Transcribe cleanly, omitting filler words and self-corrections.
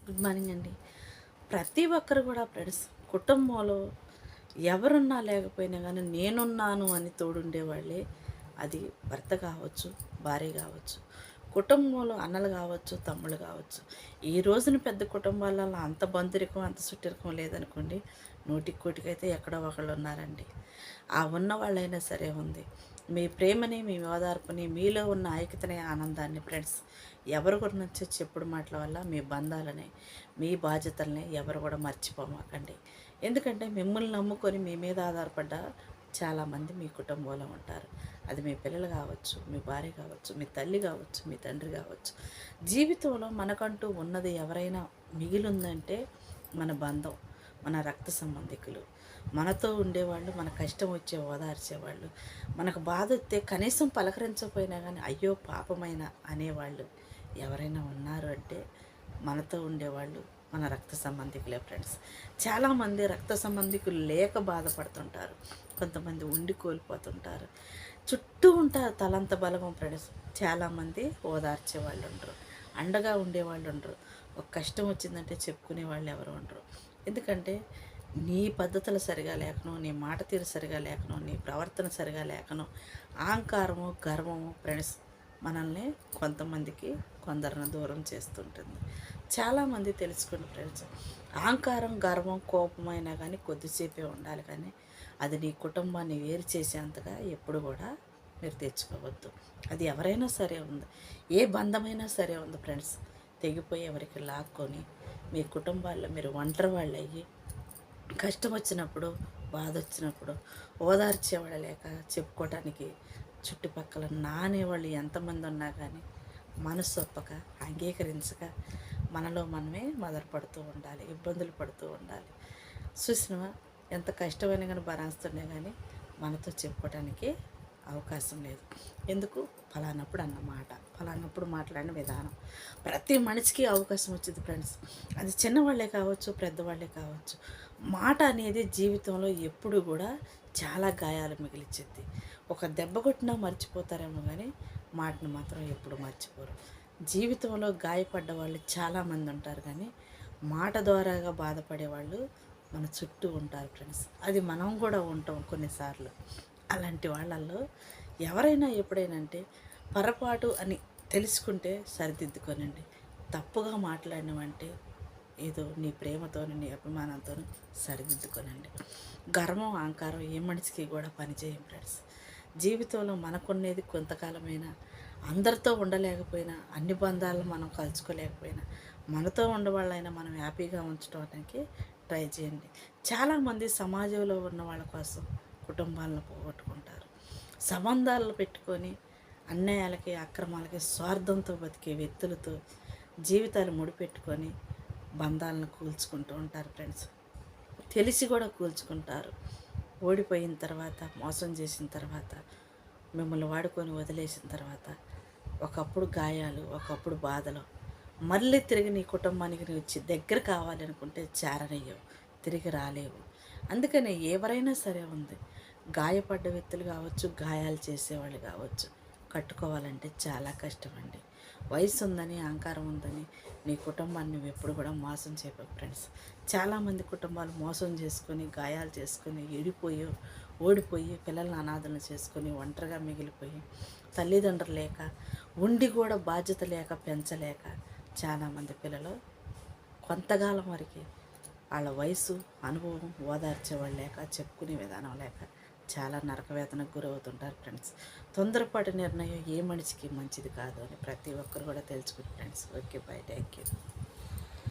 Good morning అండి. ప్రతి ఒక్కరు కూడా ఫ్రెండ్స్ కుటుంబంలో ఎవరున్నా లేకపోయినా కానీ నేనున్నాను అని తోడుండేవాళ్ళే. అది భర్త కావచ్చు, భార్య కావచ్చు, కుటుంబంలో అన్నలు కావచ్చు, తమ్ముళ్ళు కావచ్చు. ఈ రోజున పెద్ద కుటుంబాలలో అంత బంధురికం అంత సుట్టిరికం లేదనుకోండి. నూటికి కోటికైతే ఎక్కడో ఒకళ్ళు ఉన్నారండి. ఆ ఉన్న వాళ్ళైనా సరే ఉంది. మీ ప్రేమని, మీ ఓదార్పుని, మీలో ఉన్న ఐక్యతని, ఆనందాన్ని ఫ్రెండ్స్ ఎవరి గురించి చెప్పుడు మాటల వల్ల మీ బంధాలని, మీ బాధ్యతల్ని ఎవరు కూడా మర్చిపోమాకండి. ఎందుకంటే మిమ్మల్ని నమ్ముకొని మీ మీద ఆధారపడ్డ చాలామంది మీ కుటుంబంలో ఉంటారు. అది మీ పిల్లలు కావచ్చు, మీ భార్య కావచ్చు, మీ తల్లి కావచ్చు, మీ తండ్రి కావచ్చు. జీవితంలో మనకంటూ ఉన్నది ఎవరైనా మిగిలిందంటే మన బంధం, మన రక్త సంబంధికులు, మనతో ఉండేవాళ్ళు, మన కష్టం వచ్చే ఓదార్చేవాళ్ళు, మనకు బాధ వస్తే కనీసం పలకరించకపోయినా కానీ అయ్యో పాపమైన అనేవాళ్ళు ఎవరైనా ఉన్నారు అంటే మనతో ఉండేవాళ్ళు మన రక్త సంబంధికులే ఫ్రెండ్స్. చాలామంది రక్త సంబంధికులు లేక బాధపడుతుంటారు, కొంతమంది ఉండి కోల్పోతుంటారు. చుట్టూ ఉంటారు తలంత బలగం ఫ్రెండ్స్. చాలామంది ఓదార్చే వాళ్ళు ఉండరు, అండగా ఉండేవాళ్ళు ఉండరు. ఒక కష్టం వచ్చిందంటే చెప్పుకునే వాళ్ళు ఎవరు ఉండరు. ఎందుకంటే నీ పద్ధతులు సరిగా లేకనో, నీ మాట తీరు సరిగా లేకనో, నీ ప్రవర్తన సరిగా లేకనో అహంకారము గర్వము ఫ్రెండ్స్ మనల్ని కొంతమందికి కొందరిని దూరం చేస్తుంటుంది. చాలామంది తెలుసుకోండి ఫ్రెండ్స్, అహంకారం గర్వం కోపమైనా కానీ కొద్దిసేపే ఉండాలి, కానీ అది నీ కుటుంబాన్ని వేరు చేసేంతగా ఎప్పుడు కూడా మీరు తెచ్చుకోవద్దు. అది ఎవరైనా సరే ఉంది, ఏ బంధమైనా సరే ఉంది ఫ్రెండ్స్. తెగిపోయి ఎవరికి లాక్కొని మీ కుటుంబాల్లో మీరు ఒంటరి వాళ్ళు అయ్యి కష్టం వచ్చినప్పుడు, బాధ వచ్చినప్పుడు ఓదార్చేవాళ్ళు లేక చెప్పుకోవటానికి చుట్టుపక్కల నానేవాళ్ళు ఎంతమంది ఉన్నా కానీ మనసు ఒప్పక అంగీకరించక మనలో మనమే మదరపడుతూ ఉండాలి, ఇబ్బందులు పడుతూ ఉండాలి. చూసినవా, ఎంత కష్టమైన కానీ భరాస్తుండే కానీ మనతో చెప్పుకోవడానికి అవకాశం లేదు. ఎందుకు? ఫలానప్పుడు అన్నమాట, ఫలానప్పుడు మాట్లాడిన విధానం. ప్రతి మనిషికి అవకాశం వచ్చింది ఫ్రెండ్స్. అది చిన్నవాళ్ళే కావచ్చు, పెద్దవాళ్ళే కావచ్చు. మాట అనేది జీవితంలో ఎప్పుడు కూడా చాలా గాయాలు మిగిలిచ్చింది. ఒక దెబ్బ కొట్టినా మర్చిపోతారేమో కానీ మాటను మాత్రం ఎప్పుడు మర్చిపోరు. జీవితంలో గాయపడ్డ వాళ్ళు చాలామంది ఉంటారు, కానీ మాట ద్వారాగా బాధపడేవాళ్ళు మన చుట్టూ ఉంటారు ఫ్రెండ్స్. అది మనం కూడా ఉంటాం కొన్నిసార్లు. అలాంటి వాళ్ళల్లో ఎవరైనా ఎప్పుడైనా అంటే పొరపాటు అని తెలుసుకుంటే సరిదిద్దుకోనండి. తప్పుగా మాట్లాడినవంటే ఏదో నీ ప్రేమతో, నీ అభిమానంతో సరిదిద్దుకోనండి. గర్వం అహంకారం ఏ మనిషికి కూడా పనిచేయం ఫ్రెండ్స్. జీవితంలో మనకున్నది కొంతకాలమైనా, అందరితో ఉండలేకపోయినా, అన్ని బంధాలను మనం కలుసుకోలేకపోయినా, మనతో ఉండవాళ్ళైనా మనం హ్యాపీగా ఉంచడానికి ట్రై చేయండి. చాలామంది సమాజంలో ఉన్న వాళ్ళ కోసం కుటుంబాలను పోగొట్టుకుంటారు. సంబంధాలను పెట్టుకొని అన్యాయాలకి అక్రమాలకి స్వార్థంతో బతికే వ్యక్తులతో జీవితాలు ముడిపెట్టుకొని బంధాలను కూల్చుకుంటూ ఉంటారు ఫ్రెండ్స్. తెలిసి కూడా కూల్చుకుంటారు. ఓడిపోయిన తర్వాత, మోసం చేసిన తర్వాత, మిమ్మల్ని వాడుకొని వదిలేసిన తర్వాత ఒకప్పుడు గాయాలు, ఒకప్పుడు బాధలు మళ్ళీ తిరిగి నీ కుటుంబానికి నువ్వు వచ్చి దగ్గర కావాలనుకుంటే చేరనయ్యవు, తిరిగి రాలేవు. అందుకని ఎవరైనా సరే ఉంది, గాయపడ్డ వ్యక్తులు కావచ్చు, గాయాలు చేసేవాళ్ళు కావచ్చు, కట్టుకోవాలంటే చాలా కష్టమండి. వయసు ఉందని, అహంకారం ఉందని నీ కుటుంబాన్ని నువ్వు ఎప్పుడు కూడా మోసం చేయకు ఫ్రెండ్స్. చాలామంది కుటుంబాలు మోసం చేసుకొని, గాయాలు చేసుకొని, ఎడిపోయి ఓడిపోయి పిల్లల్ని అనాథలను చేసుకొని ఒంటరిగా మిగిలిపోయి తల్లిదండ్రులు లేక, ఉండి కూడా బాధ్యత లేక పెంచలేక చాలామంది పిల్లలు కొంతకాలం వరకు వాళ్ళ వయసు, అనుభవం ఓదార్చేవాళ్ళు లేక, చెప్పుకునే విధానం లేక చాలా నరకవేదనకు గురవుతుంటారు ఫ్రెండ్స్. తొందరపాటు నిర్ణయం ఏ మనిషికి మంచిది కాదు అని ప్రతి ఒక్కరు కూడా తెలుసుకుని friends. Okay, by, thank you.